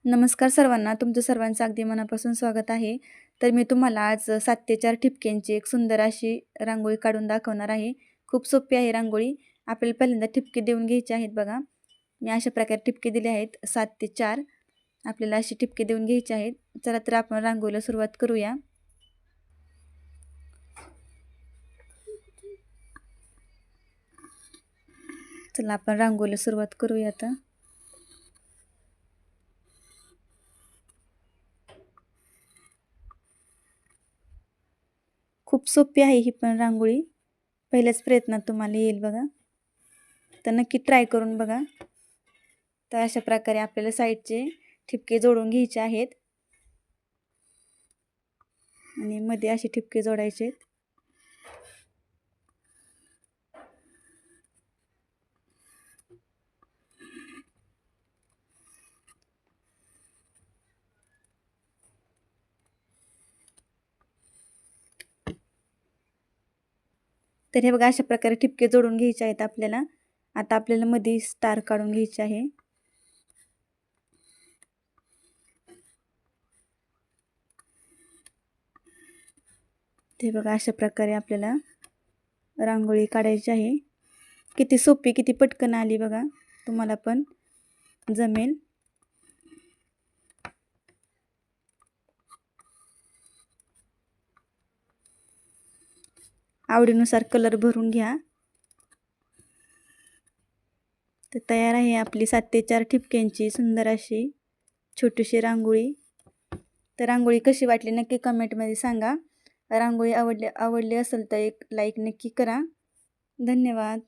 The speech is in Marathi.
नमस्कार सर्वांना. तुमचं सर्वांचं अगदी मनापासून स्वागत आहे. तर मी तुम्हाला आज 7 ते 4 ठिपक्यांची एक सुंदर अशी रांगोळी काढून दाखवणार आहे. खूप सोपी आहे रांगोळी. आपल्याला पहिल्यांदा ठिपके देऊन घ्यायचे आहेत बघा. मी अशा प्रकारे ठिपके दिले आहेत 7 ते 4. आपल्याला अशी ठिपके देऊन घ्यायचे आहेत. चला तर आपण रांगोळीला सुरुवात करूया. चला आपण रांगोळीला सुरुवात करूया आता. खूप सोपी आहे ही पण रांगोळी. पहिल्याच प्रयत्नात तुम्हाला येईल बघा. तर नक्की ट्राय करून बघा. तर अशा प्रकारे आपल्याला साईडचे ठिपके जोडून घ्यायचे आहेत आणि मध्ये असे ठिपके जोडायचे आहेत. तर हे बघा अशा प्रकारे ठिपके जोडून घ्यायचे आहेत आपल्याला. आता आपल्याला मध्ये स्टार काढून घ्यायचे आहे. ते बघा अशा प्रकारे आपल्याला रांगोळी काढायची आहे. किती सोपी, किती पटकन आली बघा. तुम्हाला पण जमेल. आवडीनुसार कलर भरून घ्या. तर तयार आहे आपली 7 ते 4 ठिपक्यांची सुंदर अशी छोटीशी रांगोळी. तर रांगोळी कशी वाटली नक्की कमेंटमध्ये सांगा. रांगोळी आवडली असेल तर एक लाईक नक्की करा. धन्यवाद.